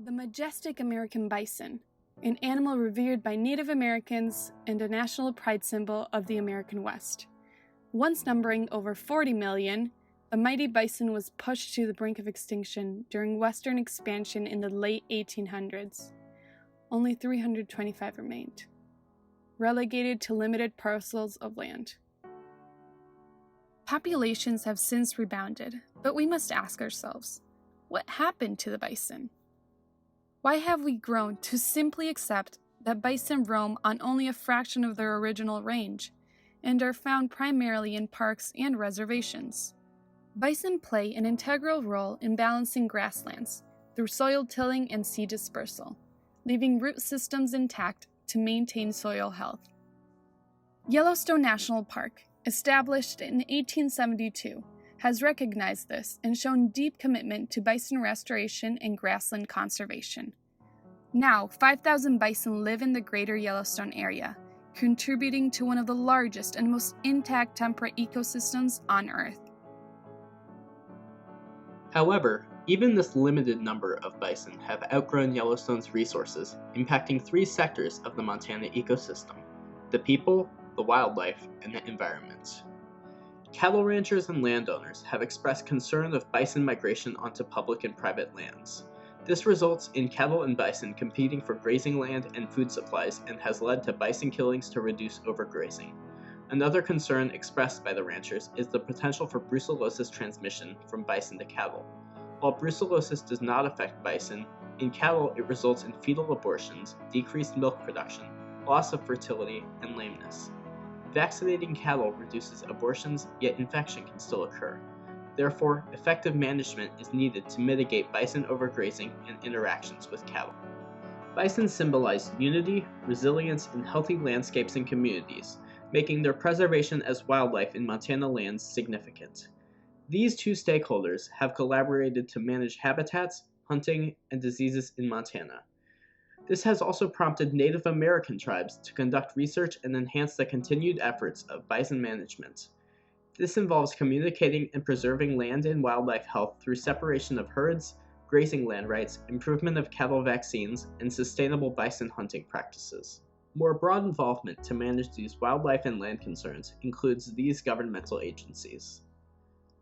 The majestic American bison, an animal revered by Native Americans and a national pride symbol of the American West. Once numbering over 40 million, the mighty bison was pushed to the brink of extinction during Western expansion in the late 1800s. Only 325 remained, relegated to limited parcels of land. Populations have since rebounded, but we must ask ourselves, what happened to the bison? Why have we grown to simply accept that bison roam on only a fraction of their original range and are found primarily in parks and reservations? Bison play an integral role in balancing grasslands through soil tilling and seed dispersal, leaving root systems intact to maintain soil health. Yellowstone National Park, established in 1872, has recognized this and shown deep commitment to bison restoration and grassland conservation. Now, 5,000 bison live in the greater Yellowstone area, contributing to one of the largest and most intact temperate ecosystems on Earth. However, even this limited number of bison have outgrown Yellowstone's resources, impacting three sectors of the Montana ecosystem: the people, the wildlife, and the environment. Cattle ranchers and landowners have expressed concern of bison migration onto public and private lands. This results in cattle and bison competing for grazing land and food supplies and has led to bison killings to reduce overgrazing. Another concern expressed by the ranchers is the potential for brucellosis transmission from bison to cattle. While brucellosis does not affect bison, in cattle it results in fetal abortions, decreased milk production, loss of fertility, and lameness. Vaccinating cattle reduces abortions, yet infection can still occur. Therefore, effective management is needed to mitigate bison overgrazing and interactions with cattle. Bison symbolize unity, resilience, and healthy landscapes and communities, making their preservation as wildlife in Montana lands significant. These two stakeholders have collaborated to manage habitats, hunting, and diseases in Montana. This has also prompted Native American tribes to conduct research and enhance the continued efforts of bison management. This involves communicating and preserving land and wildlife health through separation of herds, grazing land rights, improvement of cattle vaccines, and sustainable bison hunting practices. More broad involvement to manage these wildlife and land concerns includes these governmental agencies.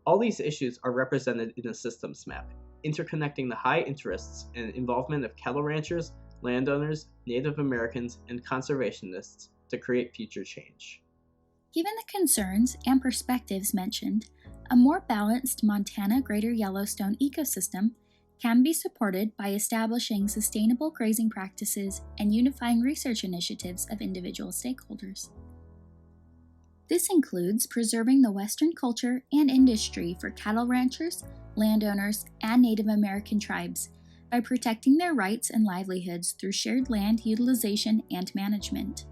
All these issues are represented in a systems map, interconnecting the high interests and involvement of cattle ranchers, landowners, Native Americans, and conservationists to create future change. Given the concerns and perspectives mentioned, a more balanced Montana Greater Yellowstone ecosystem can be supported by establishing sustainable grazing practices and unifying research initiatives of individual stakeholders. This includes preserving the Western culture and industry for cattle ranchers, landowners, and Native American tribes by protecting their rights and livelihoods through shared land utilization and management.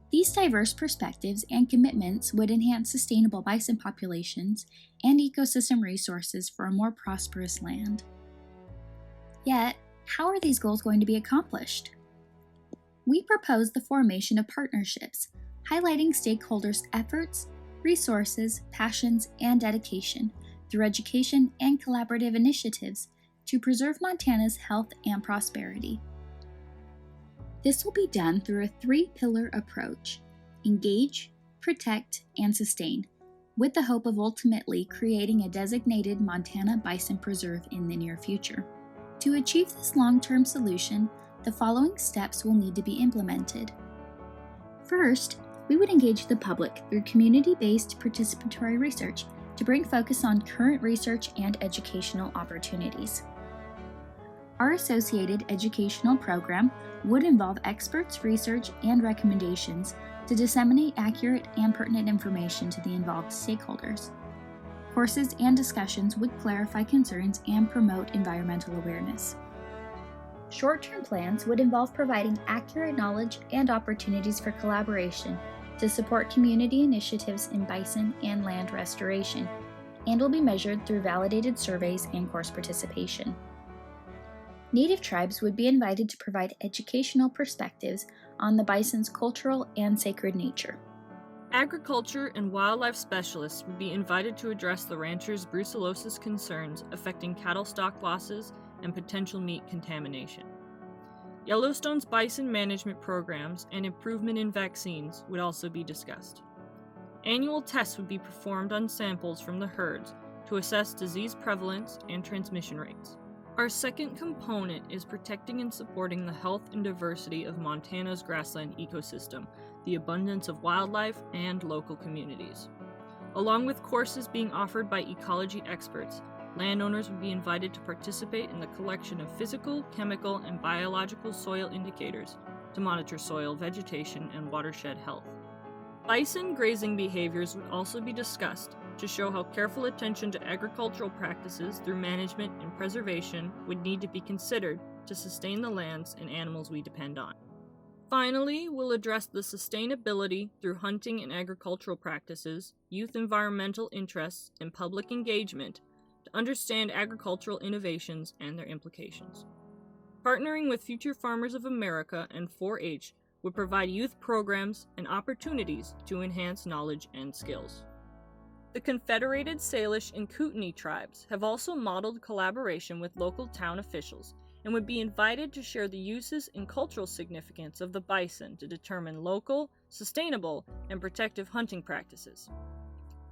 These diverse perspectives and commitments would enhance sustainable bison populations and ecosystem resources for a more prosperous land. Yet, how are these goals going to be accomplished? We propose the formation of partnerships, highlighting stakeholders' efforts, resources, passions, and dedication through education and collaborative initiatives to preserve Montana's health and prosperity. This will be done through a three-pillar approach: engage, protect, and sustain, with the hope of ultimately creating a designated Montana Bison Preserve in the near future. To achieve this long-term solution, the following steps will need to be implemented. First, we would engage the public through community-based participatory research to bring focus on current research and educational opportunities. Our associated educational program would involve experts, research, and recommendations to disseminate accurate and pertinent information to the involved stakeholders. Courses and discussions would clarify concerns and promote environmental awareness. Short-term plans would involve providing accurate knowledge and opportunities for collaboration to support community initiatives in bison and land restoration, and will be measured through validated surveys and course participation. Native tribes would be invited to provide educational perspectives on the bison's cultural and sacred nature. Agriculture and wildlife specialists would be invited to address the ranchers' brucellosis concerns affecting cattle stock losses and potential meat contamination. Yellowstone's bison management programs and improvement in vaccines would also be discussed. Annual tests would be performed on samples from the herds to assess disease prevalence and transmission rates. Our second component is protecting and supporting the health and diversity of Montana's grassland ecosystem, the abundance of wildlife, and local communities. Along with courses being offered by ecology experts, landowners would be invited to participate in the collection of physical, chemical, and biological soil indicators to monitor soil, vegetation, and watershed health. Bison grazing behaviors would also be discussed to show how careful attention to agricultural practices through management and preservation would need to be considered to sustain the lands and animals we depend on. Finally, we'll address the sustainability through hunting and agricultural practices, youth environmental interests, and public engagement to understand agricultural innovations and their implications. Partnering with Future Farmers of America and 4-H would provide youth programs and opportunities to enhance knowledge and skills. The Confederated Salish and Kootenai tribes have also modeled collaboration with local town officials and would be invited to share the uses and cultural significance of the bison to determine local, sustainable, and protective hunting practices.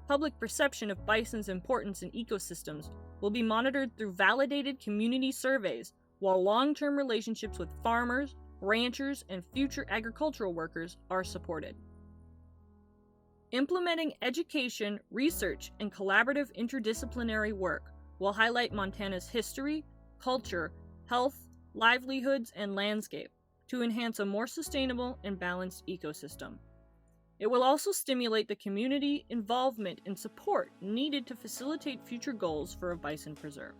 Public perception of bison's importance in ecosystems will be monitored through validated community surveys, while long-term relationships with farmers, ranchers, and future agricultural workers are supported. Implementing education, research, and collaborative interdisciplinary work will highlight Montana's history, culture, health, livelihoods, and landscape to enhance a more sustainable and balanced ecosystem. It will also stimulate the community involvement and support needed to facilitate future goals for a bison preserve.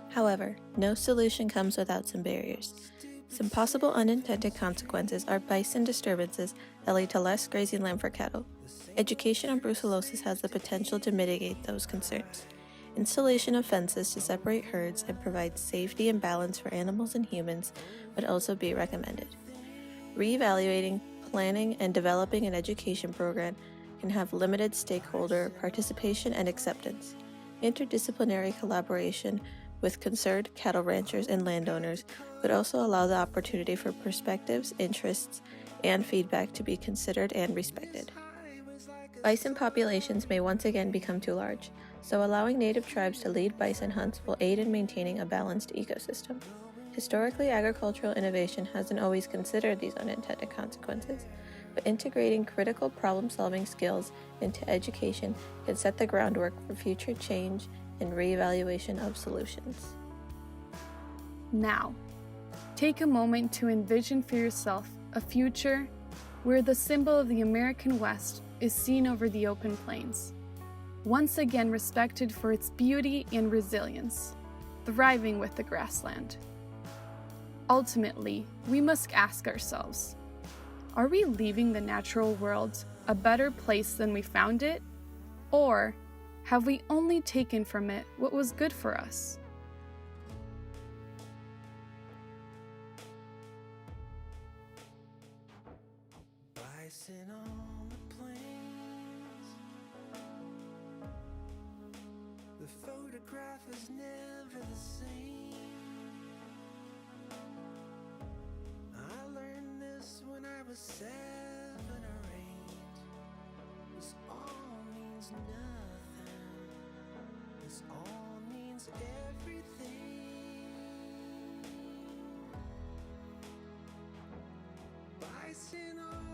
However, no solution comes without some barriers. Some possible unintended consequences are bison disturbances that lead to less grazing land for cattle. Education on brucellosis has the potential to mitigate those concerns. Installation of fences to separate herds and provide safety and balance for animals and humans would also be recommended. Reevaluating, planning, and developing an education program can have limited stakeholder participation and acceptance. Interdisciplinary collaboration with concerned cattle ranchers and landowners would also allow the opportunity for perspectives, interests, and feedback to be considered and respected. Bison populations may once again become too large, so allowing native tribes to lead bison hunts will aid in maintaining a balanced ecosystem. Historically, agricultural innovation hasn't always considered these unintended consequences, but integrating critical problem-solving skills into education can set the groundwork for future change and reevaluation of solutions. Now, take a moment to envision for yourself a future where the symbol of the American West is seen over the open plains, once again respected for its beauty and resilience, thriving with the grassland. Ultimately, we must ask ourselves, are we leaving the natural world a better place than we found it? Or have we only taken from it what was good for us? Bison on the plains. The photograph is never the same. I learned this when I was 7 or 8. This all means nothing. This all means everything. Bison on